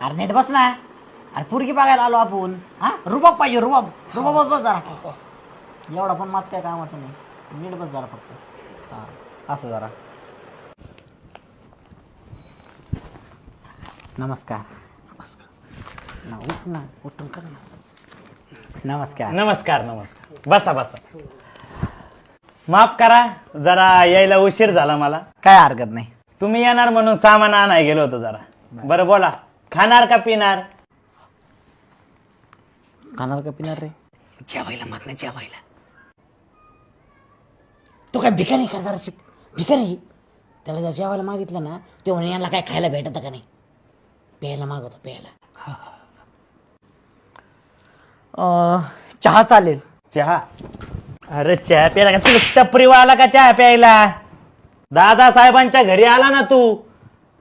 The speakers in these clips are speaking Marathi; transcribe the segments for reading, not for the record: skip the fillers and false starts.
अरे नीट बस ना. अरे पुरगी बघायला आलो आपण. हा रुबाब पाहिजे रुबाब. रुबाबच बस जरा. एवढा पण माझ काय कामाचं नाही. नीट बस जरा फक्त. हा असं जरा. नमस्कार. ना उठ ना. उठून कर ना. नमस्कार. नमस्कार नमस्कार. बसा बसा. माफ करा जरा यायला उशीर झाला मला. काय हरकत नाही. तुम्ही येणार म्हणून सामान आणाय गेलो होतो जरा. बरं बोला, खाणार का पिणार? खाणार का पिणार रे? जेवायला मागणं जेवायला. तो काय भिकारी का जरा शिक. भिकारी त्याला जर जेवायला मागितलं ना ते म्हणे यांना काय खायला भेटत का नाही. प्यायला मागवतो प्यायला. चहा चालेल. चहा? अरे चहा प्यायला का तू टपरीवा आला का चहा प्यायला? दादासाहेबांच्या घरी आला ना तू.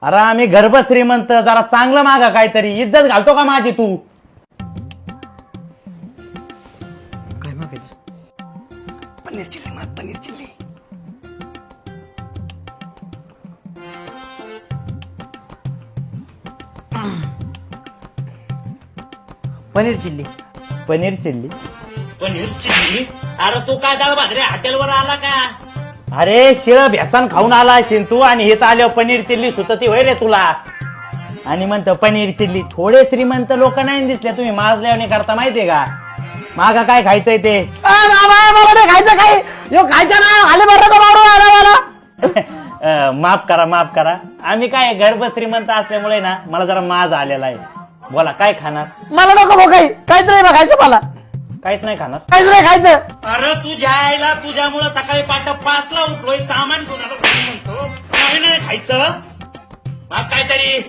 अरे आम्ही गर्भ श्रीमंत, जरा चांगलं मागा काहीतरी. इज्जत घालतो का माझी तू? काय मागायचं? पनीर चिल्ली माग, paneer chilli. Paneer chilli. Paneer chilli? Paneer chilli? अरे तू काय दाल भाकऱ्या हॉटेलवर आला का? अरे शिळ भ्यासान खाऊन आला असेल तू, आणि हे आल्यावर पनीर चिल्ली सुतती होय रे तुला. आणि म्हणतो पनीर चिल्ली. थोडे श्रीमंत लोक नाही दिसले तुम्ही माजल्याने करता माहितीये का? मागा काय खायचंय ते? मला खायचं काय? खायचं ना आले मला. माफ करा माफ करा. आम्ही काय गर्भ श्रीमंत असल्यामुळे ना मला जरा माज आलेला आहे. बोला काय खाणार? मला नको भाऊ काही. काहीच नाही खायचं मला. काहीच नाही खाणार? काहीच नाही खायचं. अरे तुझ्या आईला तुझ्यामुळं सकाळी 5:00 उठलोय, सामान घेऊन आलो म्हणतो नाही खायचं. मग काहीतरी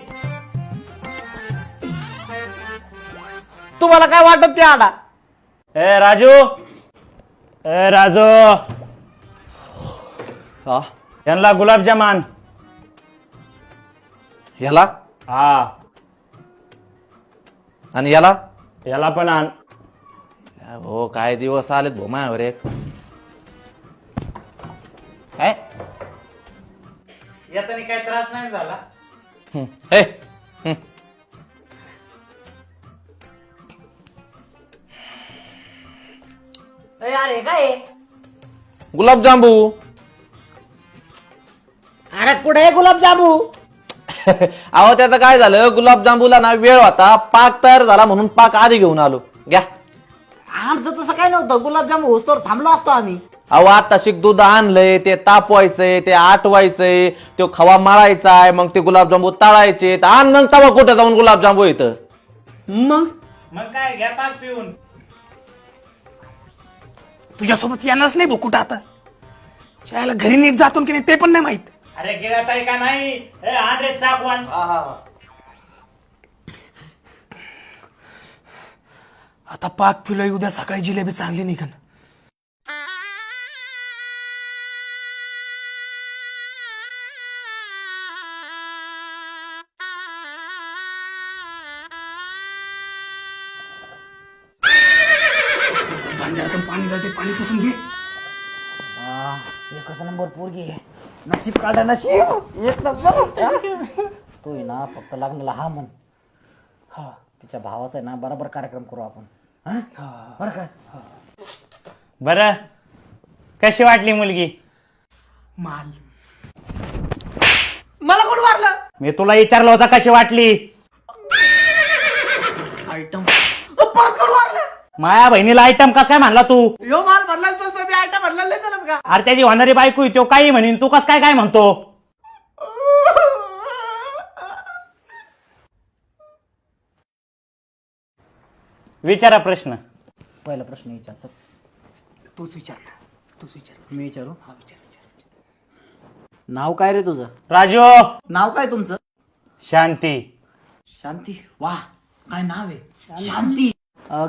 तुम्हाला काय वाटत ते आडा? ए राजू, ए राजू, यांना गुलाबजामान. ह्याला हा, आणि याला याला पण आण. हो काय दिवस आलेत भो मायावर एक. काय यातनी काही त्रास नाही झाला? हे अरे काय? गुलाबजांबू. अरे कुठे गुलाबजामू? अहो त्याचं काय झालं, गुलाबजांबूला ना वेळ होता, पाक तयार झाला म्हणून पाक आधी घेऊन आलो. घ्या. आमचं तसं काय नव्हतं. गुलाबजामू होस्तोवर थांबलो असतो आम्ही. अहो आता शिक दूध आणलंय, ते तापवायचंय, ते आटवायचंय, तो खवा मळायचाय, मग ते गुलाबजांबू तळायचे. आण मग तवा कुठं जाऊन गुलाबजांबू येतं. मग काय घ्या पाक पिऊन. तुझ्यासोबत येणारच नाही भोकुटा आता. शाळेला घरी नीट जातो की नाही ते पण नाही माहित. अरे गेला तरी का नाही? आण रे चाकवान. आता पाक पिलोय, उद्या सकाळी जिलेबी चांगली निघन. भांड्यातून पाणी घालते, पाणी पुसून घे. एकच नंबर पोरगी आहे. नशीब काढा नशीब. एक नंबर. तू ना फक्त लग्नाला हा म्हण. हा तिच्या भावाचा आहे ना बरोबर कार्यक्रम करू आपण. बरं का? बर, कशी वाटली मुलगी? माल. मला कोण मारलं? मी तुला विचारलं होता कशी वाटली. आयटम परत कोण मारलं? माया बहिणीला आयटम कसा म्हणला तू? यो माल भरला तर मी आयटम भरला नाही चालत का? अरे त्याची होणारी बायको तो काही म्हणीन, तू कस काय काय म्हणतो? विचारा प्रश्न. पहिला प्रश्न विचार. तूच विचार ना, तूच विचार. मी विचारू. हा विचार विचार. नाव काय रे तुझं? राजू. नाव काय तुमचं? शांती. शांती. वाह काय नाव आहे शांती.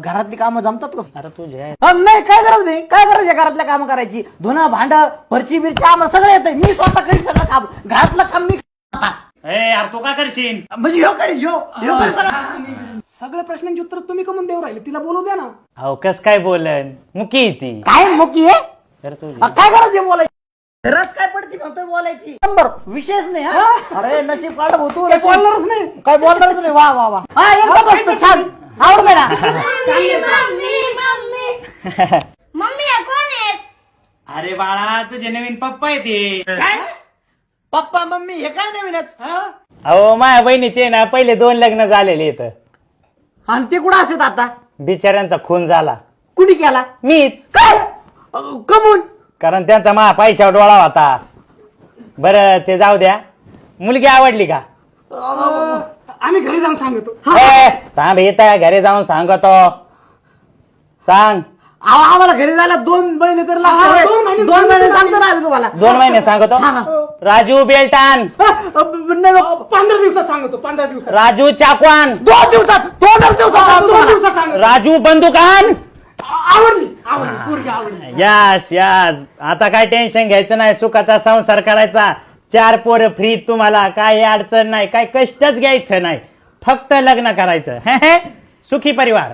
घरातली कामं जमतात कसं? अरे तुझ्या नाही काय गरज नाही. काय गरज आहे घरातल्या काम करायची? धुणं भांड फरची बिरची आम्हाला सगळं येतंय. मी स्वतः करी सगळं काम. घरातलं काम मी यार तू काय करशील? म्हणजे ह्यो करी ह्यो करी सगळं. सगळ्या प्रश्नांची उत्तर तुम्ही कमून देऊ राहिले, तिला बोलू द्या ना. अहो कस काय बोलन, मुकी ती काय मुकी आहे? तर तुझी काय गरज आहे बोलायची? रस काय पडती म्हणतोय बोलायची नंबर विशेष नाही हा? अरे नशीब काढ भाऊ तू ते नशीब. बोलणारच नाही. काय बोलणारच नाही वा वा वा हा एकदम मस्त छान आवडलं ना मम्मी आहे कोण आहेत? अरे बाळा तुझे नवीन पप्पा आहे ते. काय पप्पा मम्मी हे काय नवीनच हा? अहो माझ्या बहिणीचे ना पहिले 2 लग्न झालेले इथं. आणि ते कुठं असत आता बिचाऱ्यांचा खून झाला. कुणी केला मीच. काय कमून कारण त्यांचा मा पैशावर डोळा होता. बरं ते जाऊ द्या. मुलगी आवडली का? आम्ही घरी जाऊन सांगतो. ए, थांब येत घरी जाऊन सांगतो. सांग. आम्हाला घरी जायला 2 महिने तर लागतात 2 महिने सांगतो ना आम्ही तुम्हाला 2 महिने सांगतो. हा, हा. राजू बेल्टान, नाही 15 दिवसात सांगतो. 15 दिवसात. राजू चाकवान, 2 दिवसात 2 दिवसात सांगतो 2 तुम्हाला. दिवसात सांगतो. राजू बंदुकान. आवडली पोरगी आवडली. Yes yes. आता काय टेन्शन घ्यायचं नाही. सुखाचा संसार करायचा. 4 पोरं फ्री तुम्हाला. काय अडचण नाही. काय कष्टच घ्यायचं नाही. फक्त लग्न करायचं. हे हे. सुखी परिवार.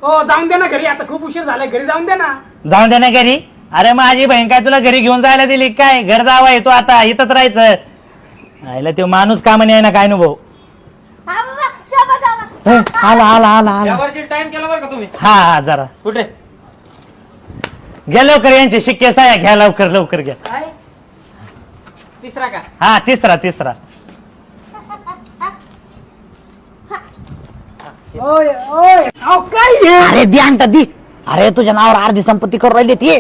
हो जाऊन दे ना घरी. आता खूप उशीर झालाय. घरी जाऊन दे ना. जाऊन दे ना घरी. अरे माझी बहीण काय तुला घरी घेऊन जायला दिली काय? घर जावा येतो आता. इथंच राहायचं. आयला तो माणूस का म्हणे ना काय नुभव. हा बाबा चला चला. आला आला आला आला. टाइम केला बरं का तुम्ही हा हा जरा कुठे घ्या लवकर यांचे शिक्के साया घ्या लवकर लवकर घ्या. तिसरा का हा तिसरा. ओय ओय अहो काय हे? अरे दी आणता दी अरे तुझ्या नावावर अर्धी संपत्ती करून राहिली ती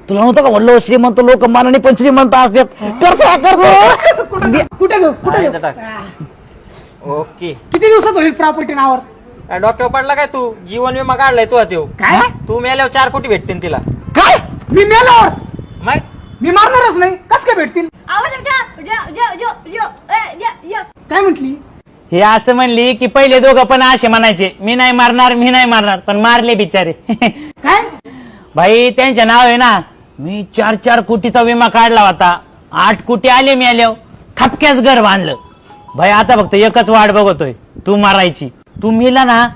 तुला नव्हतं का म्हणलो श्रीमंत लोक मानाने पण श्रीमंत असतात कर कुठे घेऊ कुठे घेऊ? ओके किती दिवसात होईल प्रॉपर्टी नावावर? डॉक्टर पडला काय तू जीवन विमा काढलाय तू त्यो काय तू मेल्यावर 4 कोटी भेटतील तिला काय मी मेल्यावर मग मी मारणारच नाही. कस काय भेटतील? आवाज जो जो जो जो जो जो जो काय म्हटली? हे असं म्हणली की पहिले दोघं पण असे म्हणायचे मी नाही मारणार पण मारले बिचारे. काय भाई त्यांच्या नाव आहे ना. मी 4 कोटीचा विमा काढला होता. 8 कोटी आले मी आल्यावर खपक्याच घर बांधलं. भाई आता फक्त एकच वाट बघतोय तू मारायची. तू मेला ना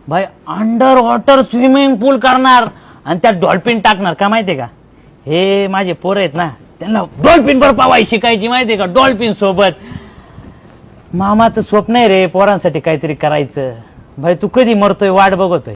भाई अंडर वॉटर स्विमिंग पूल करणार आणि त्यात डॉल्फिन टाकणार का माहितीये का? हे माझे पोरं आहेत ना त्यांना डॉल्फिन वर पावाय शिकायची माहितीये का? डॉल्फिन सोबत. मामाचं स्वप्न आहे रे पोरांसाठी काहीतरी करायचं. भाई तू कधी मरतोय वाट बघतोय.